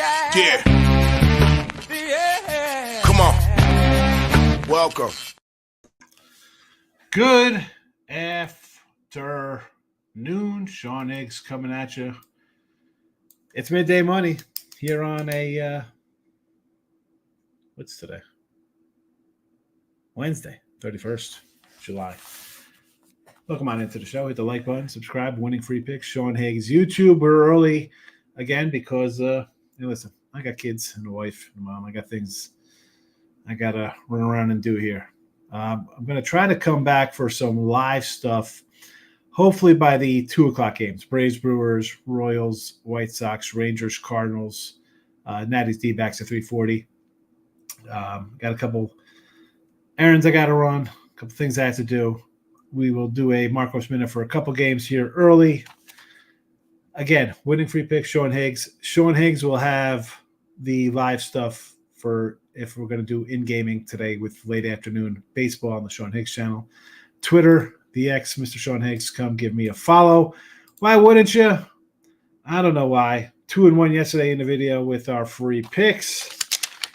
Yeah. Come on. Welcome. Good afternoon. Sean Higgs coming at you. It's Midday Money here on a, what's today? Wednesday, 31st July. Welcome on into the show. Hit the like button, subscribe, winning free picks. Sean Higgs, YouTube. We're early again because, listen, I got kids and a wife and a mom. I got things I got to run around and do here. I'm going to try to come back for some live stuff, hopefully by the 2 o'clock games. Braves, Brewers, Royals, White Sox, Rangers, Cardinals, Natty's D-backs at 3:40. Got a couple errands I got to run, a couple things I have to do. We will do a Marcos Minute for a couple games here early. Again, winning free picks, Sean Higgs. Sean Higgs will have the live stuff for if we're going to do in-gaming today with late afternoon baseball on the Sean Higgs channel. Twitter, the X, Mr. Sean Higgs, come give me a follow. Why wouldn't you? I don't know why. 2-1 yesterday in the video with our free picks.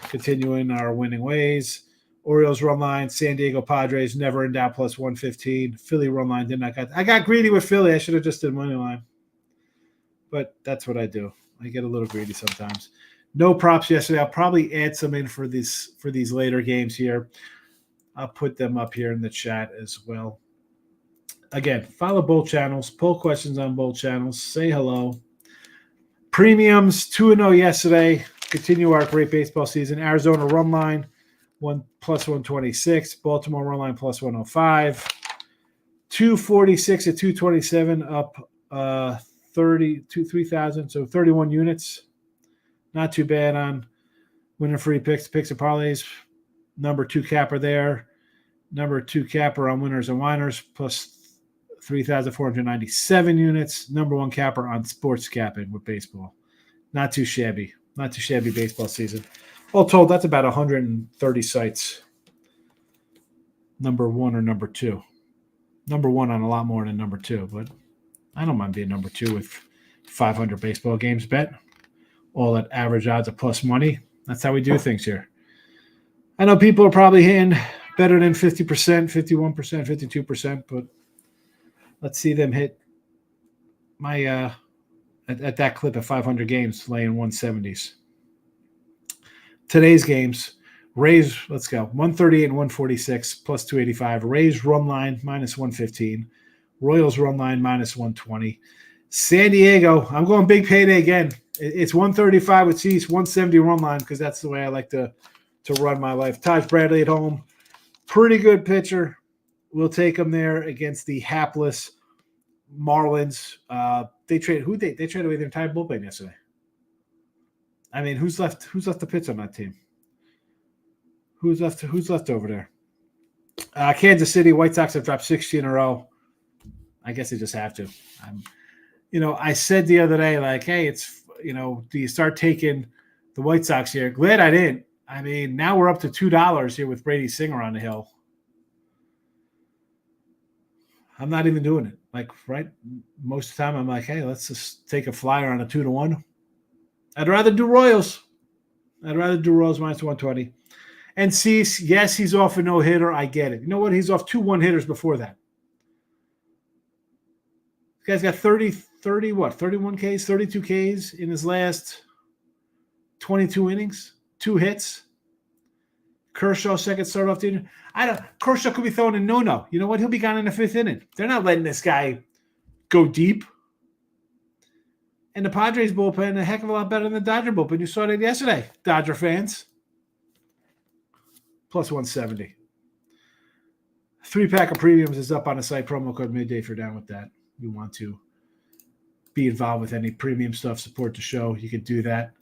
Continuing our winning ways. Orioles run line, San Diego Padres, never in doubt, plus 115. Philly run line, I got greedy with Philly. I should have just did money line. But that's what I do. I get a little greedy sometimes. No props yesterday. I'll probably add some in for these later games here. I'll put them up here in the chat as well. Again, follow both channels. Poll questions on both channels. Say hello. Premiums, 2-0 yesterday. Continue our great baseball season. Arizona run line, plus 126. Baltimore run line, plus 105. 246 at 227, up 3,000, so 31 units. Not too bad on winning free picks. Picks and parlays. Number 2 capper there. Number 2 capper on winners and whiners, plus 3,497 units. Number 1 capper on sports capping with baseball. Not too shabby. Not too shabby baseball season. All told, that's about 130 sites. Number 1 or number 2. Number 1 on a lot more than number 2, but I don't mind being number 2 with 500 baseball games bet. All at average odds of plus money. That's how we do things here. I know people are probably hitting better than 50%, 51%, 52%, but let's see them hit my at that clip at 500 games, laying 170s. Today's games, Rays, let's go. 138 and 146, plus 285. Rays run line, minus 115. Royals run line, minus 120. San Diego, I'm going big payday again. It's 135 with Cease, 170 run line, because that's the way I like to run my life. Taj Bradley at home, pretty good pitcher. We'll take him there against the hapless Marlins. They traded away their entire bullpen yesterday. I mean, who's left to pitch on that team? Who's left over there? Kansas City, White Sox have dropped 60 in a row. I guess they just have to. I said the other day, like, hey, it's, do you start taking the White Sox here? Glad I didn't. I mean, now we're up to $2 here with Brady Singer on the hill. I'm not even doing it. Like, right? Most of the time, I'm like, hey, let's just take a flyer on a 2-1. I'd rather do Royals. Minus 120. And Cease, yes, he's off a no-hitter. I get it. You know what? He's off 2 1-hitters before that. This guy's got 31 Ks, 32 Ks in his last 22 innings, 2 hits. Kershaw, second start off the inning. Kershaw could be throwing a no-no. You know what? He'll be gone in the 5th inning. They're not letting this guy go deep. And the Padres bullpen a heck of a lot better than the Dodger bullpen. You saw that yesterday, Dodger fans. Plus 170. 3-pack of premiums is up on the site. Promo code midday if you're down with that. You want to be involved with any premium stuff, support the show. You could do that.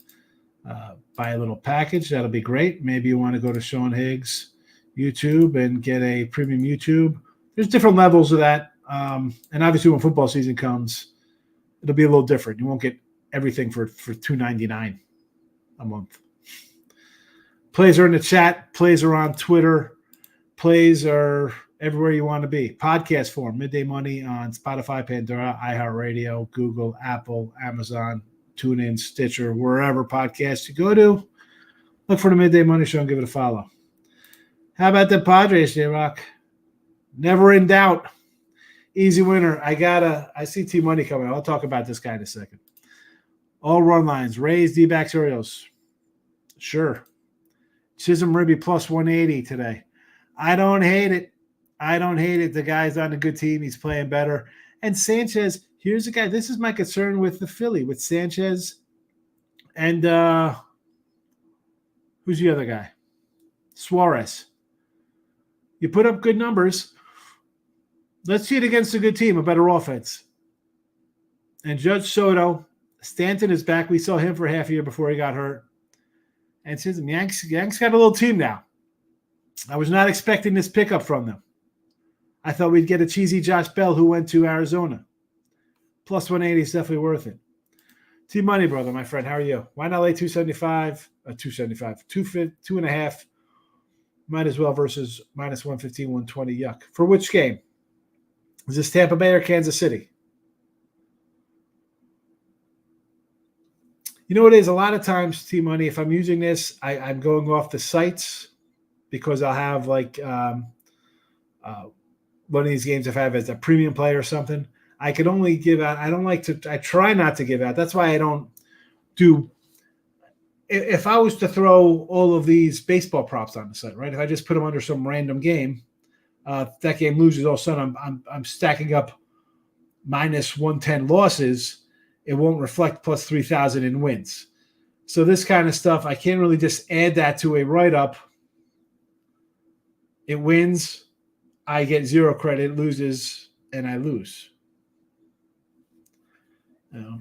Buy a little package. That'll be great. Maybe you want to go to Sean Higgs YouTube and get a premium YouTube. There's different levels of that. And obviously when football season comes, it'll be a little different. You won't get everything for $2.99 a month. Plays are in the chat. Plays are on Twitter. Plays are everywhere you want to be. Podcast form, Midday Money on Spotify, Pandora, iHeartRadio, Google, Apple, Amazon, TuneIn, Stitcher, wherever podcasts you go to. Look for the Midday Money Show and give it a follow. How about the Padres, J-Rock? Never in doubt. Easy winner. I see T-Money coming. I'll talk about this guy in a second. All run lines. Rays, D-backs, Orioles. Sure. Chisholm Ribby plus 180 today. I don't hate it. The guy's on a good team. He's playing better. And Sanchez, here's a guy. This is my concern with the Philly, with Sanchez and who's the other guy? Suarez. You put up good numbers. Let's see it against a good team, a better offense. And Judge Soto, Stanton is back. We saw him for half a year before he got hurt. And since Yanks got a little team now. I was not expecting this pickup from them. I thought we'd get a cheesy Josh Bell who went to Arizona. Plus 180 is definitely worth it. T-Money, brother, my friend. How are you? Why not lay 275? 2.5. Might as well versus minus 115, 120. Yuck. For which game? Is this Tampa Bay or Kansas City? You know what it is? A lot of times, T-Money, if I'm using this, I'm going off the sites because I'll have like one of these games if I have as a premium play or something. I could only give out. I try not to give out. That's why I don't do. If I was to throw all of these baseball props on the site, right? If I just put them under some random game, that game loses, all of a sudden I'm stacking up minus 110 losses. It won't reflect plus 3,000 in wins. So this kind of stuff, I can't really just add that to a write-up. It wins, I get 0 credit, loses, and I lose.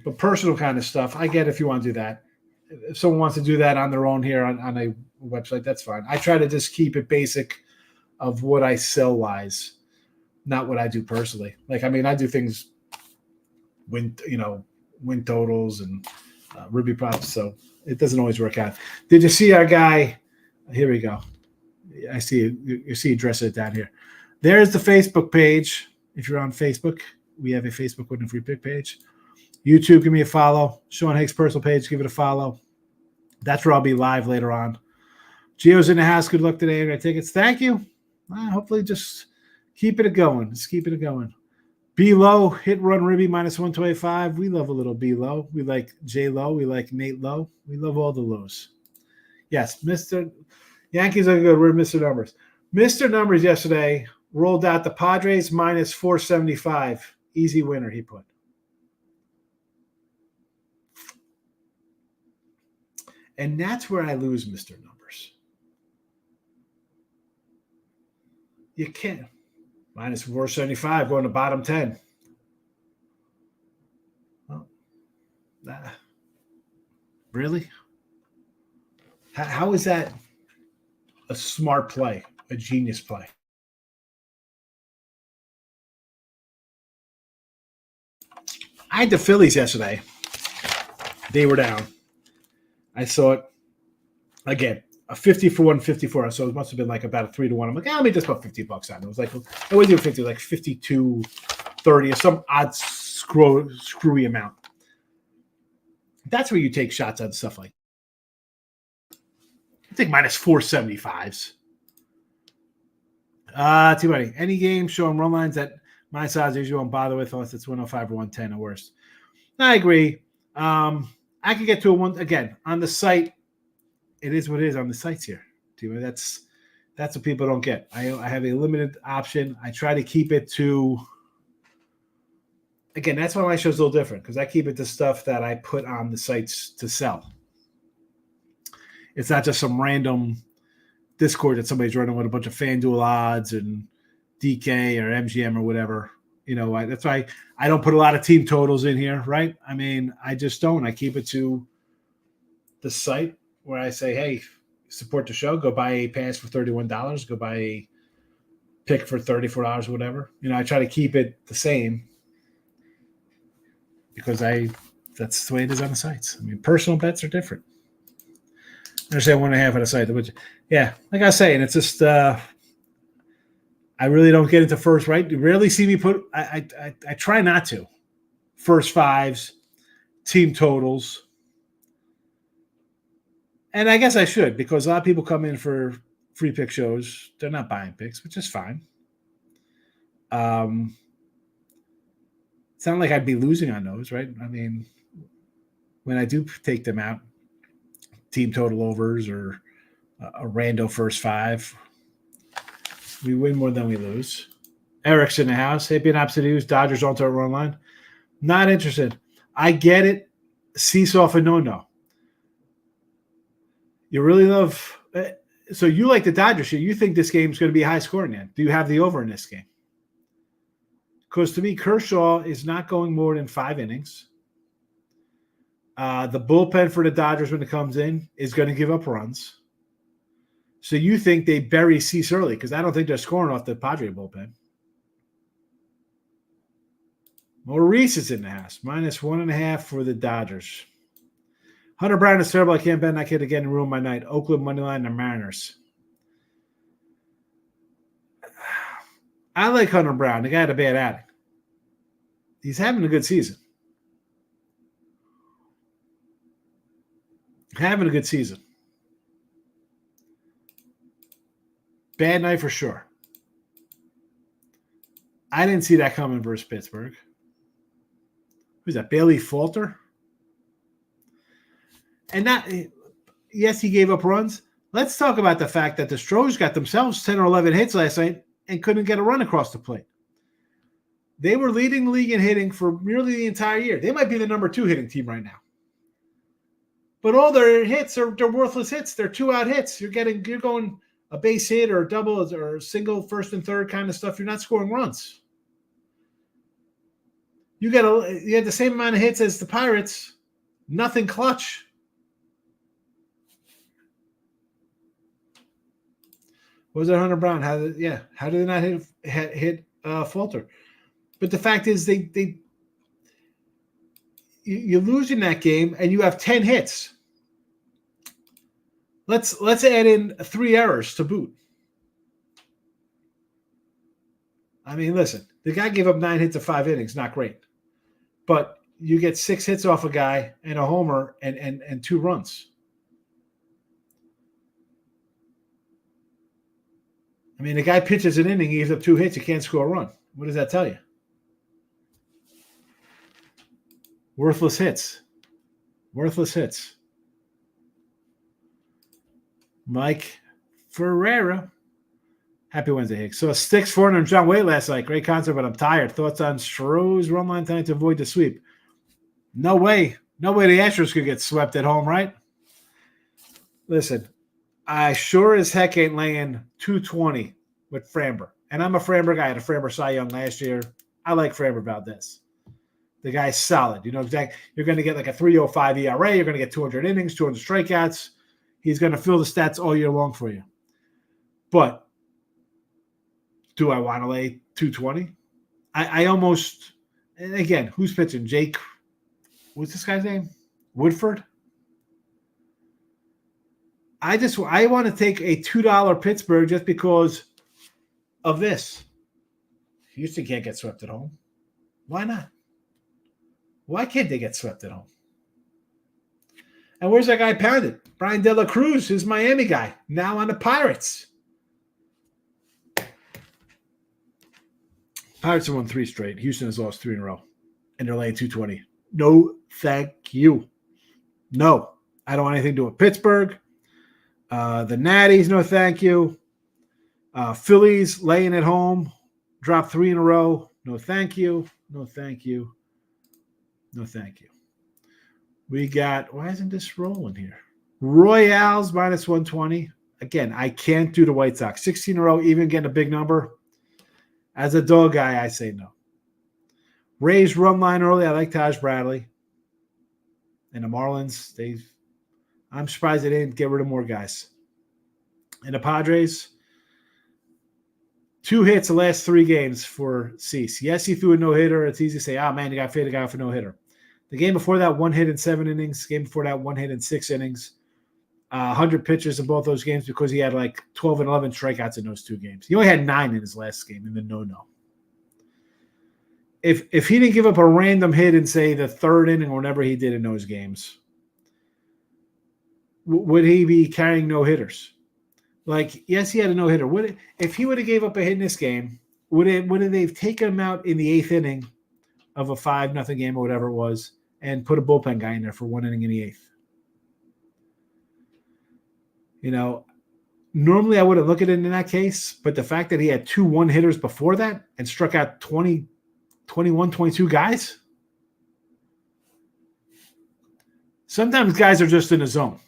But personal kind of stuff, I get if you want to do that. If someone wants to do that on their own here on a website, that's fine. I try to just keep it basic of what I sell-wise, not what I do personally. Like, I mean, I do things win totals and Ruby props, so it doesn't always work out. Did you see our guy? Here we go. I see you see address it down here. There's the Facebook page. If you're on Facebook, we have a Facebook Winning Free Pick page. YouTube, give me a follow. Sean Higgs' personal page, give it a follow. That's where I'll be live later on. Gio's in the house. Good luck today. I'm going to take it. Thank you. Hopefully just keep it going. Just keeping it going. B-Low, hit run Ribby minus 125. We love a little B-Low. We like J-Low. We like Nate Low. We love all the lows. Yes, Mr. Yankees are good. We're Mr. Numbers. Mr. Numbers yesterday rolled out the Padres minus 475. Easy winner, he put. And that's where I lose, Mr. Numbers. You can't. Minus 475 going to bottom 10. Well, really? How is that a smart play, a genius play? I had the Phillies yesterday. They were down. I saw it again, a 50-1, 54. So it must have been like about a 3-1. I'm like, let me just put $50 on. It was like, I wouldn't do 50, like 52.30 or some odd screwy amount. That's where you take shots on stuff like that. I think minus 475s. Too many. Any game showing run lines that my size usually won't bother with unless it's 105 or 110 or worse. I agree. I could get to a one again on the site. It is what it is on the sites here. That's what people don't get. I have a limited option. I try to keep it to. Again, that's why my show's a little different because I keep it to stuff that I put on the sites to sell. It's not just some random Discord that somebody's running with a bunch of FanDuel odds and DK or MGM or whatever. That's why I don't put a lot of team totals in here, right? I mean, I just don't. I keep it to the site where I say, hey, support the show. Go buy a pass for $31. Go buy a pick for $34 or whatever. I try to keep it the same because that's the way it is on the sites. I mean, personal bets are different. I understand 1.5 on the site. Which, yeah, like I was saying, it's just I really don't get into first, right? You rarely see me put I try not to. First fives, team totals. And I guess I should, because a lot of people come in for free pick shows. They're not buying picks, which is fine. It's not like I'd be losing on those, right? I mean, when I do take them out, team total overs or a rando first five, we win more than we lose. Eric's in the house. Hey, being opposite news, Dodgers on to run line. Not interested. I get it. Cease off a no. You really love. So you like the Dodgers here. You think this game's going to be high scoring then? Do you have the over in this game? Because to me, Kershaw is not going more than 5 innings. The bullpen for the Dodgers when it comes in is going to give up runs. So you think they bury Cease early, because I don't think they're scoring off the Padre bullpen. Maurice is in the house. -1.5 for the Dodgers. Hunter Brown is terrible. I can't bet that kid again and ruin my night. Oakland moneyline, the Mariners. I like Hunter Brown. The guy had a bad outing. He's having a good season. Having a good season. Bad night for sure. I didn't see that coming versus Pittsburgh. Who's that? Bailey Falter? And not, yes, he gave up runs. Let's talk about the fact that the Stros got themselves 10 or 11 hits last night and couldn't get a run across the plate. They were leading the league in hitting for nearly the entire year. They might be the number 2 hitting team right now. But all their hits they're worthless hits. They're 2-out hits. You're going a base hit or a double or a single, first and third kind of stuff. You're not scoring runs. You had the same amount of hits as the Pirates. Nothing clutch. What was that, Hunter Brown? How did they not hit Falter? But the fact is, you lose in that game, and you have 10 hits. Let's add in 3 errors to boot. I mean, listen, the guy gave up 9 hits of 5 innings. Not great, but you get 6 hits off a guy and a homer and 2 runs. I mean, the guy pitches an inning, he gives up 2 hits, you can't score a run. What does that tell you? Worthless hits. Worthless hits. Mike Ferreira. Happy Wednesday, Hicks. So Sticks 400 and John Wade last night. Great concert, but I'm tired. Thoughts on Stroh's run line tonight to avoid the sweep? No way. No way the Astros could get swept at home, right? Listen, I sure as heck ain't laying 220 with Framber. And I'm a Framber guy. I had a Framber Cy Young last year. I like Framber Valdez. The guy's solid. You know exactly. You're going to get like a 3.05 ERA. You're going to get 200 innings, 200 strikeouts. He's going to fill the stats all year long for you. But do I want to lay 220? I almost – and again, who's pitching? Jake – what's this guy's name? Woodford? I want to take a $2 Pittsburgh just because of this. Houston can't get swept at home. Why not? Why can't they get swept at home? And where's that guy pounded? Brian De La Cruz, his Miami guy, now on the Pirates. Pirates have won 3 straight. Houston has lost 3 in a row. And they're laying 220. No, thank you. No. I don't want anything to do with Pittsburgh. The Natties, no thank you. Phillies laying at home. Dropped 3 in a row. No thank you. No thank you. No thank you. We got, why isn't this rolling here? Royals -120. Again, I can't do the White Sox. 16 in a row, even getting a big number. As a dog guy, I say no. Rays run line early. I like Taj Bradley. And the Marlins, I'm surprised they didn't get rid of more guys. And the Padres, 2 hits the last 3 games for Cease. Yes, he threw a no-hitter. It's easy to say, man, you got to fade a guy for no-hitter. The game before that, 1 hit in 7 innings. Game before that, 1 hit in 6 innings. 100 pitches in both those games because he had like 12 and 11 strikeouts in those 2 games. He only had 9 in his last game in the no-no. If he didn't give up a random hit in, say, the 3rd inning or whatever he did in those games, would he be carrying no hitters? Like, yes, he had a no hitter. If he would have gave up a hit in this game? Would they've taken him out in the 8th inning of a 5-0 game or whatever it was, and put a bullpen guy in there for 1 inning in the 8th? You know, normally I wouldn't look at it in that case, but the fact that he had 2 1-hitters before that and struck out 20, 21, 22 guys. Sometimes guys are just in a zone.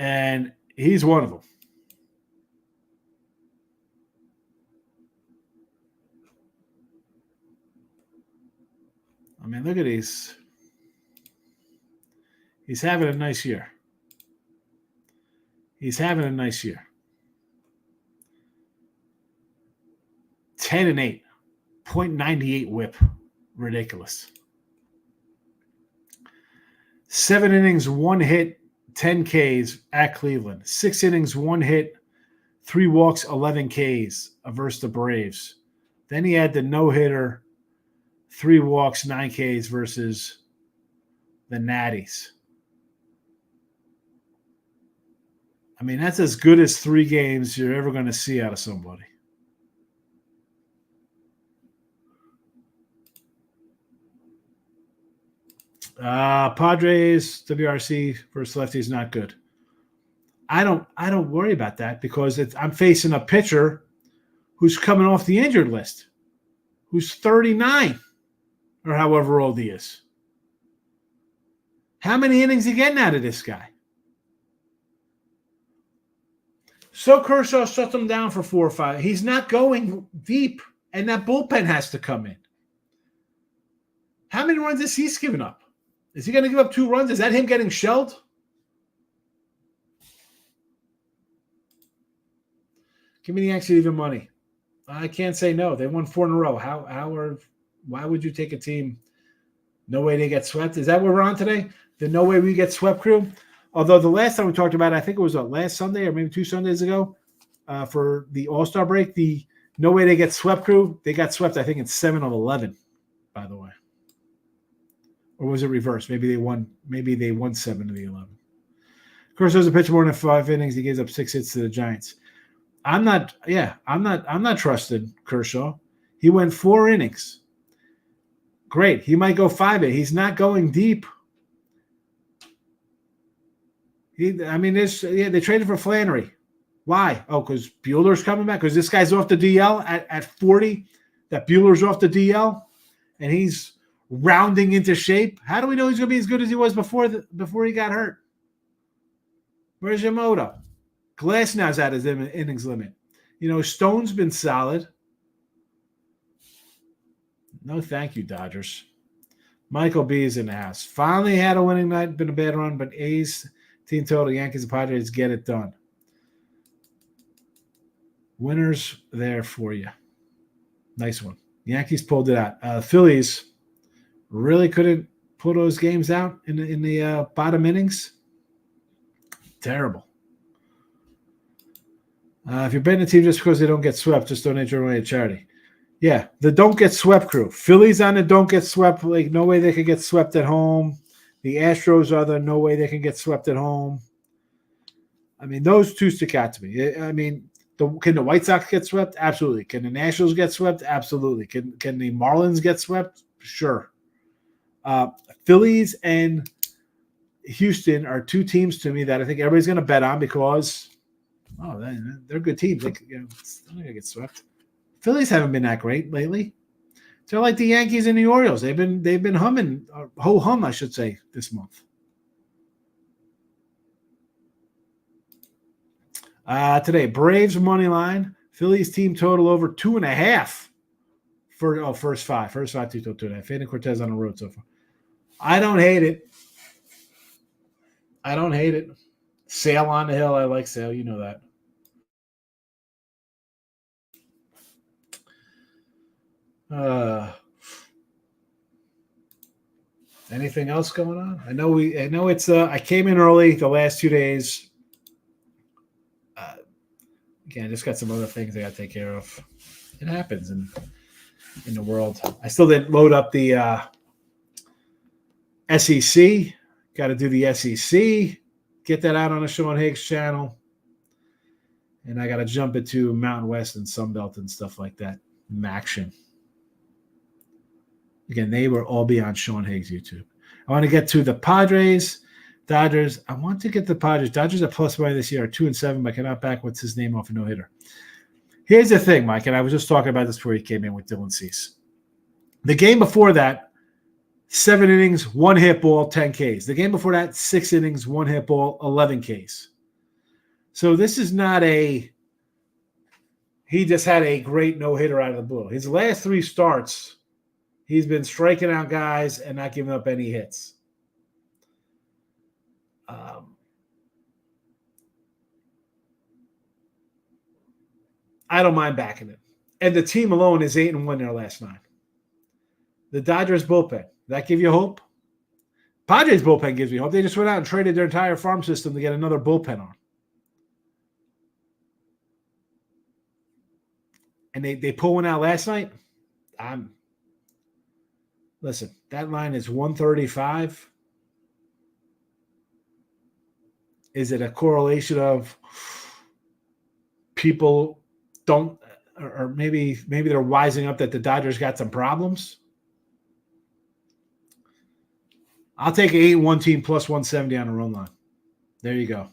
And he's one of them. I mean, look at these. He's having a nice year. He's having a nice year. 10-8, 0.98 whip. Ridiculous. 7 innings, 1 hit, 10 Ks at Cleveland. 6 innings, 1 hit, 3 walks, 11 Ks versus the Braves. Then he had the no-hitter, 3 walks, 9 Ks versus the Natties. I mean, that's as good as 3 games you're ever going to see out of somebody. Padres, WRC versus lefties, not good. I don't worry about that because I'm facing a pitcher who's coming off the injured list, who's 39 or however old he is. How many innings are you getting out of this guy? So Kershaw shuts him down for 4 or 5. He's not going deep, and that bullpen has to come in. How many runs is he giving up? Is he going to give up 2 runs? Is that him getting shelled? Give me the Yankees even money. I can't say no. They won 4 in a row. Why would you take a team? No way they get swept. Is that what we're on today? The no way we get swept crew? Although the last time we talked about it, I think it was last Sunday or maybe 2 Sundays ago for the All-Star break, the no way they get swept crew, they got swept, I think, in 7 of 11, by the way. Or was it reversed? Maybe they won 7 of the 11. Kershaw's a pitcher more than 5 innings. He gives up 6 hits to the Giants. I'm not trusted Kershaw. He went 4 innings. Great. He might go 5 innings. He's not going deep. They traded for Flannery. Why? Oh, because Bueller's coming back? Because this guy's off the DL at 40? That Bueller's off the DL? And he's rounding into shape? How do we know he's going to be as good as he was before he got hurt? Where's Yamamoto? Glasnow's at his innings limit. You know, Stone's been solid. No, thank you, Dodgers. Michael B is in the house. Finally had a winning night. Been a bad run, but A's team total, Yankees and Padres get it done. Winners there for you. Nice one. Yankees pulled it out. Phillies really couldn't pull those games out in the bottom innings. Terrible. If you're betting a team just because they don't get swept, just donate your money to charity. Yeah, the don't get swept crew. Phillies on the don't get swept. Like, no way they could get swept at home. The Astros are the no way they can get swept at home. I mean, those two stick out to me. I mean, can the White Sox get swept? Absolutely. Can the Nationals get swept? Absolutely. Can the Marlins get swept? Sure. Phillies and Houston are 2 teams to me that I think everybody's going to bet on because they're good teams. They're not going to get swept. Phillies haven't been that great lately. They're like the Yankees and the Orioles. They've been humming, ho-hum, I should say, this month. Today, Braves money line. Phillies team total over 2.5 for first 5. First 5, 2.5. Fading Cortez on the road so far. I don't hate it. Sale on the hill. I like Sale. You know that. Anything else going on? I know it's I came in early the last 2 days. Again, I just got some other things I got to take care of. It happens in the world. I still didn't load up the SEC Got to do the SEC. Get that out on the Sean Higgs channel. And I got to jump into Mountain West and Sunbelt and stuff like that. Maction. Again, they will all be on Sean Higgs' YouTube. I want to get to the Padres, Dodgers. I want to get the Padres. Dodgers are plus money this year, are 2-7, but cannot back what's his name off a no-hitter. Here's the thing, Mike, and I was just talking about this before you came in with Dylan Cease. The game before that, 7 innings, 1 hit ball, 10 Ks. The game before that, 6 innings, 1 hit ball, 11 Ks. So this is not he just had a great no-hitter out of the blue. His last 3 starts, he's been striking out guys and not giving up any hits. I don't mind backing it. And the team alone is 8-1 their last 9. The Dodgers bullpen, that give you hope? Padres bullpen gives me hope. They just went out and traded their entire farm system to get another bullpen on. And they pull one out last night. Listen, that line is 135. Is it a correlation of people don't, or maybe they're wising up that the Dodgers got some problems? I'll take an 8-1 team plus 170 on the run line. There you go.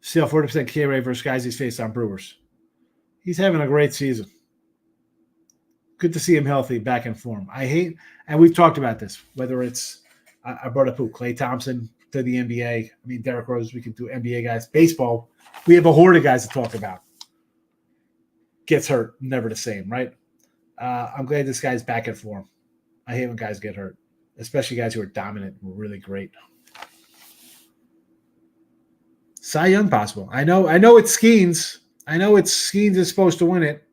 Still 40% K rate versus guys he's faced on Brewers. He's having a great season. Good to see him healthy, back in form. And we've talked about this, whether it's, I brought up Klay Thompson to the NBA. I mean, Derrick Rose, we can do NBA guys. Baseball, we have a horde of guys to talk about. Gets hurt, never the same, right? I'm glad this guy's back in form. I hate when guys get hurt, especially guys who are dominant and really great. Cy Young possible. I know it's Skeens. I know Skeens is supposed to win it.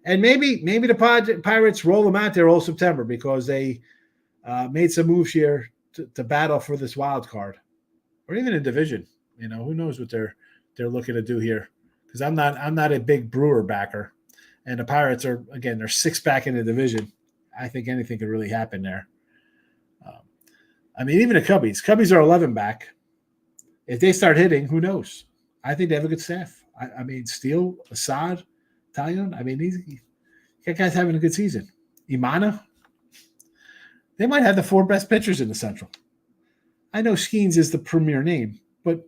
And maybe the Pirates roll them out there all September because they made some moves here to battle for this wild card, or even a division. You know, who knows what they're looking to do here? Because I'm not a big Brewer backer, and the Pirates are, again, they're 6 back in the division. I think anything could really happen there. I mean, even the Cubbies are 11 back. If they start hitting, who knows? I think they have a good staff. I mean, Steele, Assad, Talion. I mean, that guy's having a good season. Imana. They might have the 4 best pitchers in the Central. I know Skeens is the premier name, but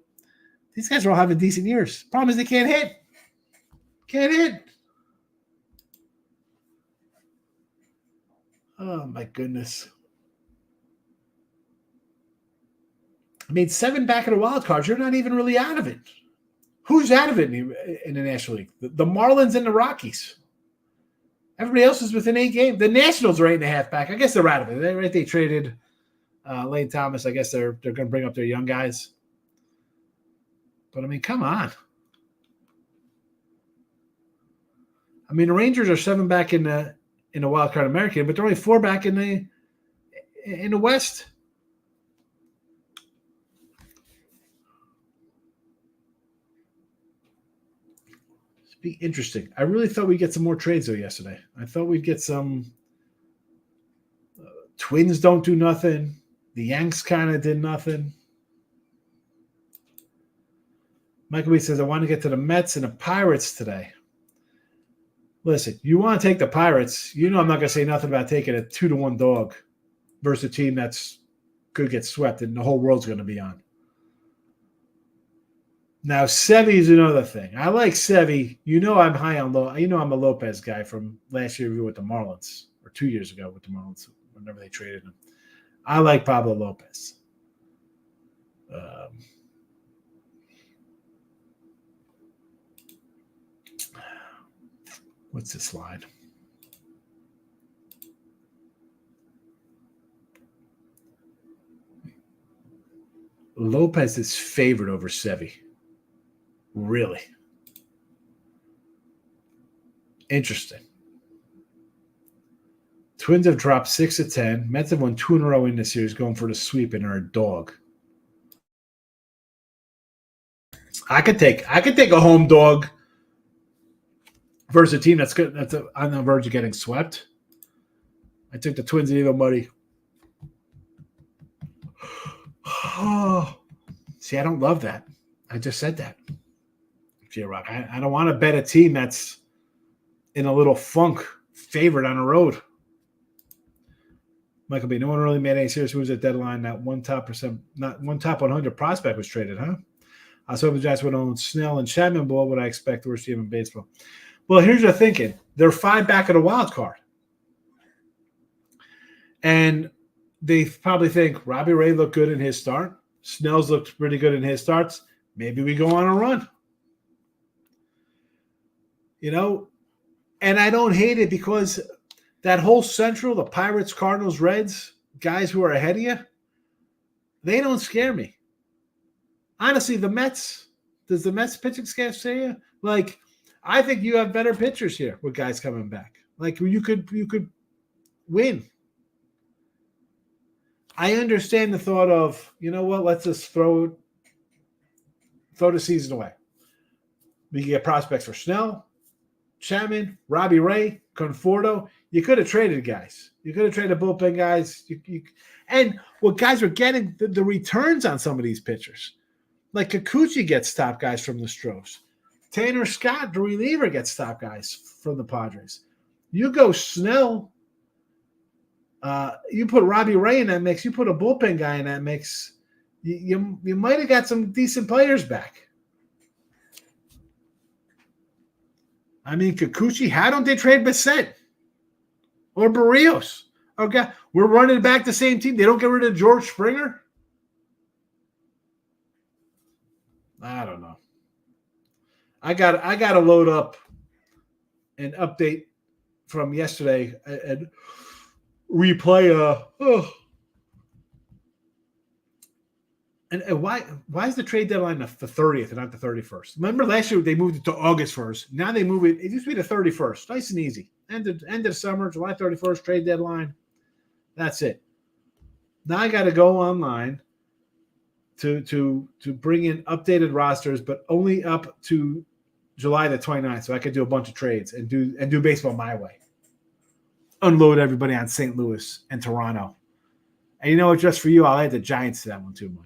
these guys are all having decent years. Problem is they can't hit. Can't hit. Oh, my goodness. I mean, 7 back in the wild cards, you're not even really out of it. Who's out of it in the National League? The Marlins and the Rockies. Everybody else is within 8 games. The Nationals are 8.5 back. I guess they're out of it. They traded Lane Thomas. I guess they're going to bring up their young guys. But, I mean, come on. I mean, the Rangers are 7 back in the wild card American, but they're only 4 back in the West. Be interesting. I really thought we'd get some more trades though yesterday. I thought we'd get some Twins don't do nothing. The Yanks kind of did nothing. Michael B says, I want to get to the Mets and the Pirates today. Listen, you want to take the Pirates. You know I'm not going to say nothing about taking a 2-1 dog versus a team that's could get swept and the whole world's going to be on. Now, Sevy's another thing. I like Sevy. You know I'm high on low. You know I'm a Lopez guy from last year with the Marlins, or 2 years ago with the Marlins, whenever they traded him. I like Pablo Lopez. What's this line? Lopez is favored over Sevy. Really? Interesting. Twins have dropped 6 of 10. Mets have won 2 in a row in this series, going for the sweep and are a dog. I could take a home dog versus a team that's on the verge of getting swept. I took the Twins and even money. Oh, see, I don't love that. I just said that. J-Rock. I don't want to bet a team that's in a little funk favorite on the road. Michael B. No one really made any serious moves at deadline. Not one top 100 prospect was traded, huh? I was hoping the Giants would own Snell and Chapman. But what would I expect the worst team in baseball? Well, here's your thinking. They're 5 back of the wild card. And they probably think Robbie Ray looked good in his start. Snell's looked pretty good in his starts. Maybe we go on a run. You know, and I don't hate it because that whole Central, the Pirates, Cardinals, Reds, guys who are ahead of you, they don't scare me. Honestly, the Mets, does the Mets pitching staff scare you? Like, I think you have better pitchers here with guys coming back. Like, you could win. I understand the thought of, you know what, let's just throw the season away. We can get prospects for Snell, Chapman, Robbie Ray, Conforto. You could have traded guys. You could have traded bullpen guys. And what guys are getting, the returns on some of these pitchers. Like Kikuchi gets top guys from the Stros. Tanner Scott, the reliever, gets top guys from the Padres. You go Snell. You put Robbie Ray in that mix. You put a bullpen guy in that mix. You might have got some decent players back. I mean, Kikuchi, how don't they trade Bissett or Barrios? Okay, we're running back the same team. They don't get rid of George Springer? I don't know. I got to load up an update from yesterday and replay. And why is the trade deadline the 30th and not the 31st? Remember last year they moved it to August 1st. Now they move it. It used to be the 31st. Nice and easy. End of summer, July 31st, trade deadline. That's it. Now I got to go online to bring in updated rosters, but only up to July the 29th, so I could do a bunch of trades and do baseball my way. Unload everybody on St. Louis and Toronto. And you know what? Just for you, I'll add the Giants to that one too, Michael.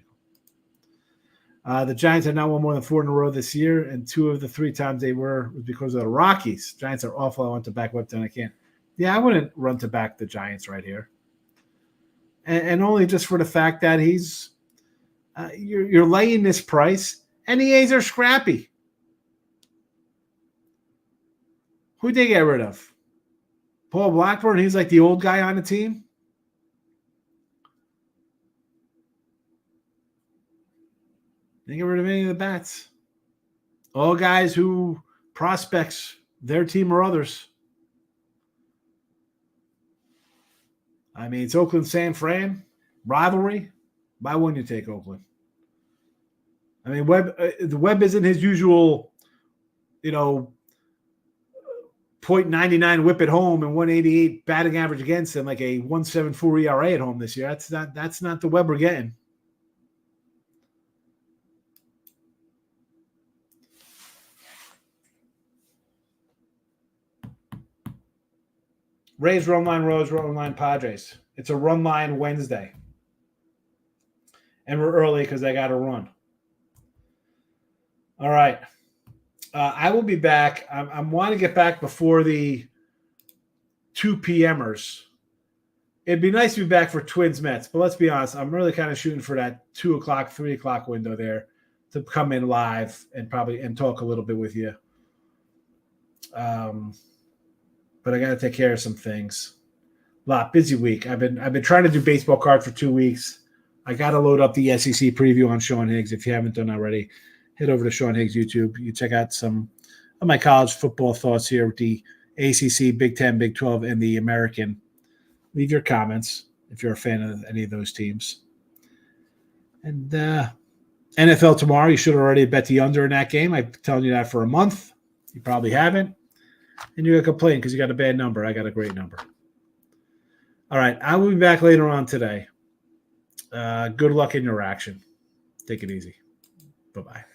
The Giants have not won more than 4 in a row this year, and 2 of the 3 times they were was because of the Rockies. Giants are awful. I want to back Webtoon. I can't. Yeah, I wouldn't run to back the Giants right here. And only just for the fact that he's you're laying this price, and the A's are scrappy. Who'd they get rid of? Paul Blackburn, he's like the old guy on the team. They get rid of any of the bats. All guys who prospects their team or others. I mean, it's Oakland San Fran rivalry. Why wouldn't you take Oakland? I mean, the Webb isn't his usual, .99 whip at home and 188 batting average against him, like a 1.74 ERA at home this year. That's not the Webb we're getting. Rays, run line, Rose, run line, Padres. It's a run line Wednesday. And we're early because I got to run. All right. I will be back. I want to get back before the 2 p.m.ers. It'd be nice to be back for Twins Mets, but let's be honest. I'm really kind of shooting for that 2 o'clock, 3 o'clock window there to come in live and talk a little bit with you. But I got to take care of some things. Busy week. I've been trying to do baseball cards for 2 weeks. I got to load up the SEC preview on Sean Higgs. If you haven't done already, head over to Sean Higgs YouTube. You check out some of my college football thoughts here with the ACC, Big 10, Big 12, and the American. Leave your comments if you're a fan of any of those teams. And NFL tomorrow, you should already bet the under in that game. I've been telling you that for a month. You probably haven't. And you're going to complain because you got a bad number. I got a great number. All right. I will be back later on today. Good luck in your action. Take it easy. Bye-bye.